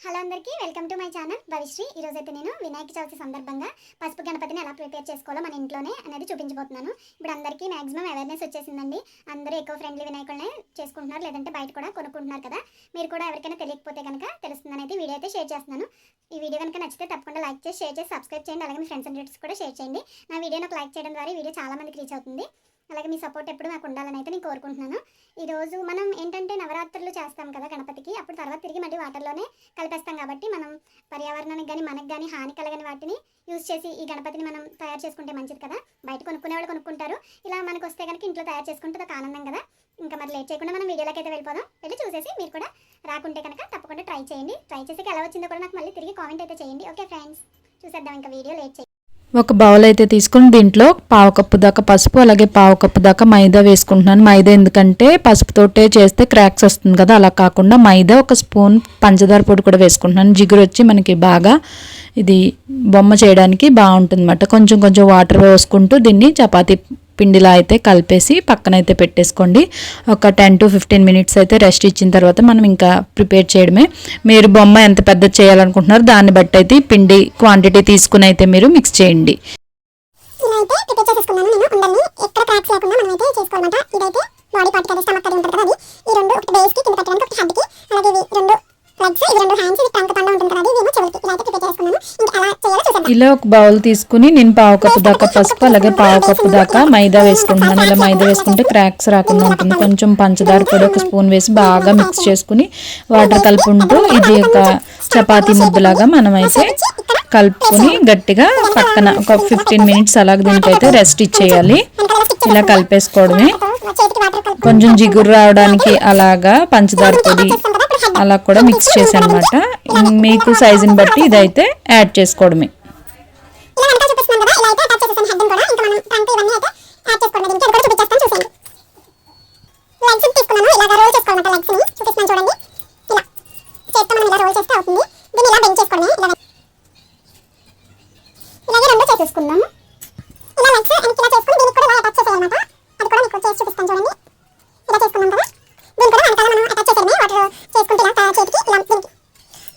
Hello అందరికీ welcome to my channel Bhavishri. ఈరోజైతే నేను వినాయక చవితి సందర్భంగా పసుపు గణపతిని ఎలా ప్రిపేర్ చేసుకోవాలో మన ఇంట్లోనే అనేది చూపించబోతున్నాను. ఇప్పుడు అందరికీ మాక్సిమం అవేర్నెస్ వచ్చేసిందండి. అందరూ ఎకో ఫ్రెండ్లీ వినాయకులనే చేసుకుంటున్నారు, లేదంటే బయట కూడా కొనుక్కుంటున్నారు కదా. మీరు కూడా ఎవరికైనా తెలియకపోతే కనుక తెలుస్తుందని అయితే వీడియో అయితే షేర్ చేస్తున్నాను. ఈ వీడియో కనుక నచ్చితే తప్పకుండా లైక్ చేసి షేర్ చేసి సబ్స్క్రైబ్ చేయండి. అలాగే మీ ఫ్రెండ్స్ అండ్ రిలేటివ్స్ కూడా షేర్ చేయండి. నా వీడియోని ఒక లైక్ చేయడం ద్వారా ఈ వీడియో చాలా మందికి రీచ్ అవుతుంది. అలాగే మీ సపోర్ట్ ఎప్పుడు నాకు ఉండాలని అయితే నేను కోరుకుంటున్నాను. ఈరోజు మనం ఏంటంటే నవరాత్రులు చేస్తాం కదా గణపతికి, అప్పుడు తర్వాత తిరిగి మళ్ళీ వాటర్లోనే కలిపేస్తాం కాబట్టి మనం పర్యావరణానికి కానీ మనకు కానీ హాని కలగని వాటిని యూజ్ చేసి ఈ గణపతిని మనం తయారు చేసుకుంటే మంచిది కదా. బయట కొనుక్కునే వాళ్ళు కొనుక్కుంటారు, ఇలా మనకు వస్తే కనుక ఇంట్లో తయారు చేసుకుంటే ఒక ఆనందం కదా. ఇంకా మరి లేట్ చేయకుండా మనం వీడియోలోకి అయితే వెళ్ళిపోదాం. వెళ్ళి చూసేసి మీరు కూడా రాకుంటే కనుక తప్పకుండా ట్రై చేయండి. ట్రై చేసి ఎలా వచ్చిందో కూడా నాకు మళ్ళీ తిరిగి కామెంట్ అయితే చేయండి. ఓకే ఫ్రెండ్స్, చూసేద్దాం ఇంకా వీడియో లేట్ చేయండి. ఒక బౌల్ అయితే తీసుకుని దీంట్లో పావు కప్పు దాకా పసుపు, అలాగే పావు కప్పు దాకా మైదా వేసుకుంటున్నాను. మైదా ఎందుకంటే పసుపుతోటే చేస్తే క్రాక్స్ వస్తుంది కదా, అలా కాకుండా మైదా, ఒక స్పూన్ పంచదార పొడి కూడా వేసుకుంటున్నాను. జిగురు వచ్చి మనకి బాగా ఇది బొమ్మ చేయడానికి బాగుంటుంది అన్నమాట. కొంచెం కొంచెం వాటర్ వేసుకుంటూ దీన్ని చపాతీ పిండిలా అయితే కలిపేసి పక్కన అయితే పెట్టేసుకోండి. ఒక 10 to 15 minutes అయితే రెస్ట్ ఇచ్చిన తర్వాత మనం ఇంకా ప్రిపేర్ చేయడమే. మీరు బొమ్మ ఎంత పెద్ద చేయాలనుకుంటున్నారో దాన్ని బట్టి అయితే పిండి క్వాంటిటీ తీసుకుని అయితే మీరు మిక్స్ చేయండి. ఇలా ఒక బౌల్ తీసుకుని నేను పావు కప్పు దాకా పసుపు, అలాగే పావు కప్పు దాకా మైదా వేసుకుంటున్నాను. ఇలా మైదా వేసుకుంటే క్రాక్స్ రాకుండా ఉంటుంది. కొంచెం పంచదార కూడా ఒక స్పూన్ వేసి బాగా మిక్స్ చేసుకుని వాటర్ కలుపుకుంటూ ఇది ఒక చపాతీ ముద్దలాగా మనమైతే కలుపుకొని గట్టిగా పక్కన ఒక 15 minutes అలాగే దీనికైతే రెస్ట్ ఇచ్చేయాలి. ఇలా కలిపేసుకోవడమే. కొంచెం జిగురు రావడానికి అలాగా పంచదార పొడి అలా కూడా మిక్స్ చేశాను అనమాట. మీకు సైజుని బట్టి ఇదైతే యాడ్ చేసుకోవడమే. చేసుకుందాము. ఇలా లెగ్స్ ఇలా చేసుకుని దీనికి కూడా ఇలా అటాచ్ చేసేయాలన్నమాట. అది కూడా మీకు చేసి చూపిస్తాను చూడండి. ఇలా చేసుకున్నాం కదా, దీన్ని కూడా వెనకాల మనం అటాచ్ చేసేయడమే. వాటర్ చేసుకుంటే ఇలా చేతికి ఇలా దీనికి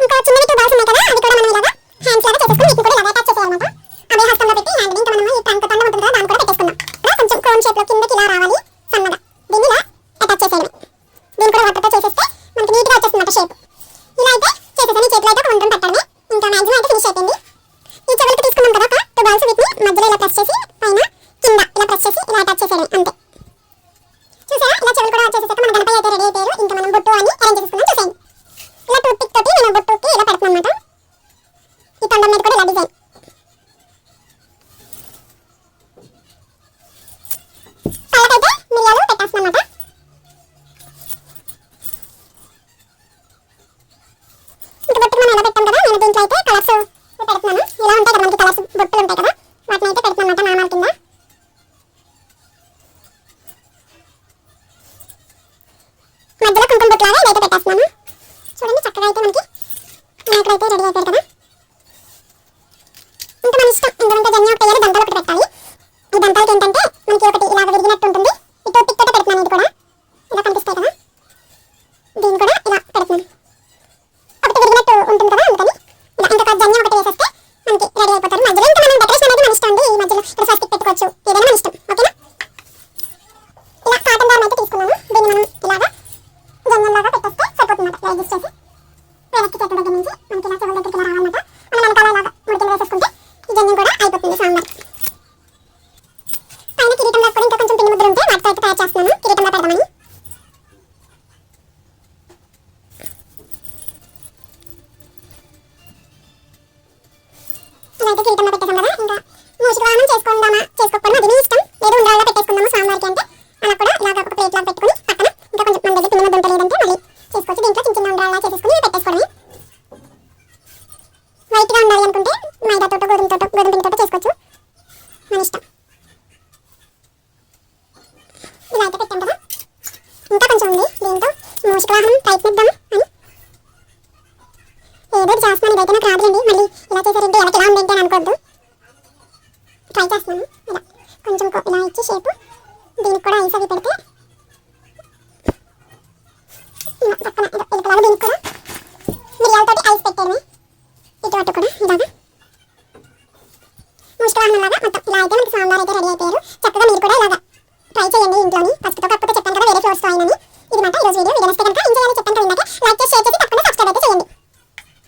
ఇంకా చిన్నవి 2 balls ఉన్నాయి కదా, అది కూడా మనం ఇలాగా హ్యాండ్స్ లాగా చేసేసుకుని వీటిని కూడా ఇలా అటాచ్ చేసేయాలన్నమాట. అదే హస్తంలో పెట్టి హ్యాండ్ ఇంకా మనం ఈ టంక ఉంటుంది కదా దాన్ని కూడా పెట్టేసుకుందాం. ఇలా కొంచెం కోన్ షేప్ లో కిందకి ఇలా రావాలి సన్నగా. దీన్ని ఇలా అటాచ్ చేసేయడమే. దీన్ని కూడా వాటర్తో చేసేస్తే మనకి నీట్గా వచ్చేస్తుందన్నమాట షేప్. ఇలా అయితే చేసేసాను. ఈ చేతిలో అయితే ఒక ఉండ్రం పెట్టడమే. ఇంకా మ్యాక్సిమం అయితే ఫినిష్ అయిపోయింది. ఈ చెవులకి తీసుకున్నాం కదా, ఒక 2 balls వీటిని మధ్యలో ఇలా ప్రెస్ చేసి పైన కింద ఇలా ప్రెస్ చేసి ఇలా అటాచ్ చేసేయడమే అంతే. చూసారా, ఇలా చెవులు కూడా వచ్చేసాక మన గణపతి అయితే రెడీ అయిపోయారు. ఇంకా మనం బొట్టు అని అరేంజ్ చేసుకుందాం. చూసేయండి, ఇలా టూత్ పిక్ తోటి నేను బొట్టుకి ఇలా పెడుతున్నాను అన్నమాట. ఈ తొండం మీద కూడా ఇలా డిజైన్. పళ్ళకైతే మిరియాలు పెట్టేస్తున్నాను అన్నమాట. ఇంకా బొట్టు మనం ఎలా పెట్టాం కదా, నేను దీంట్లో అయితే కలర్స్ పెడుతున్నాను. ఇలా ఉంటాయి కదా మనకి కలర్స్ బొట్టులు ఉంటాయి కదా, వాటిని అయితే పెడుతున్నాను అన్నమాట నామాల కింద. మధ్యలో కుంకుమ బొట్టులాగా ఇదైతే పెట్టేస్తున్నాను. చూడండి, చక్కగా అయితే మనకి వినాయకుడు అయితే రెడీ అయిపోయారు కదా. ఇంకా మన ఇష్టం, ఎందుకంటే జన్య ఒకటి దంతాలు ఒకటి పెట్టాలి. ఈ దంతాలకి ఏంటంటే మనకి ఒకటి ఇలా విరిగినట్టు ఉంటుంది. ఈ టూత్ పిక్ తోటే పెడుతున్నాను. ఇది కూడా ఇలా కనిపిస్తాయి కదా, దీన్ని కూడా ఇలా పెడుతున్నాను. ఒకటి విరిగినట్టు ఉంటుంది కదా, అందుకని ఇలా ఇంకా జన్య ఒకటి వేసేస్తే మనకి రెడీ అయిపోతారు. మధ్యలో ఇంకా మనం డెకరేషన్ అనేది మన ఇష్టం అండి. ఈ మధ్యలో ఇక్కడ స్వస్తిక్ పెట్టుకోవచ్చు, ఏదైనా మన ఇష్టం. ఓకేనా, ఇలా కాటన్ దారం అయితే తీసుకున్నాను. దీన్ని మనం ఇలాగా జన్యంలాగా పెట్టేస్తే సరిపోతుందన్నమాట. రైజిస్ చేసి వెనక్కి చేతుల దగ్గర నుంచి మనకి ఇలా చెవుల దగ్గరికి ఇలా రావాలన్నమాట. మనం వెనకాల ఇలాగా ముడికిలు వేసేసుకుంటే ఈ జన్యం కూడా అయిపోతుంది సాంబార్. పైన కిరీటంలో కూడా ఇంకా కొంచెం పిండి ముద్ర ఉంటే వాటితో అయితే తయారు చేస్తున్నాను కిరీటంలో పెడదామని. ఇలా అయితే కిరీటంలో పెట్టేసాం కదా, ఇంకా మూషిక వాహనం చేసుకుందామా చేసుకోకపోయినా అది మీ ఇష్టం. లేదు ఉండాలో పెట్టేసుకుందాము సాంబార్కి అంటే అలా కూడా ఇలాగ ఒక ప్లేట్ లాగా పెట్టుకుని పక్కన ఇంకా కొంచెం మన దగ్గర పిండి ముద్ద ఉంటలేదంటే మళ్ళీ చేసుకోవచ్చు. దీంట్లో చిన్న చిన్న ఉండాలా చేసుకుని పెట్టేసుకోవడమే. వైట్గా ఉండాలి అనుకుంటే మైదాతోటో గోధుమ పిండితోటో చేసుకోవచ్చు, మన ఇష్టం. ఇలా అయితే పెట్టాం కదా, ఇంకా కొంచెం ఉంది. దీంతో మూషిక వాహనం ప్రయత్నిద్దాం అని ఏదో చేస్తున్నాను. ఇదైతే నాకు రాదులేండి, మళ్ళీ ఇలా చేశారంటే ఎలా ఎలా ఉందంటే అని అనుకోవద్దు. ట్రై చేస్తున్నాను. ఇలా కొంచెం ఇలా ఇచ్చి షేపు దీనికి కూడా ఐస్ అవి పెడితే పక్కన దీనికి కూడా మిరియాలతోటి ఐస్ పెట్టాను. లాగా మొత్తం ఇలా అయితే మనకి సాంబార్ అయితే రెడీ అయిపోయారు. చక్కగా మీరు కూడా ఇలాగా ట్రై చేయండి ఇంట్లోని. పసుపుతో కాకపోతే చెప్పాను కదా వేరే ఫ్లోర్స్తో అయినని. ఇది మాట ఈరోజు వీడియో నచ్చితే కనుక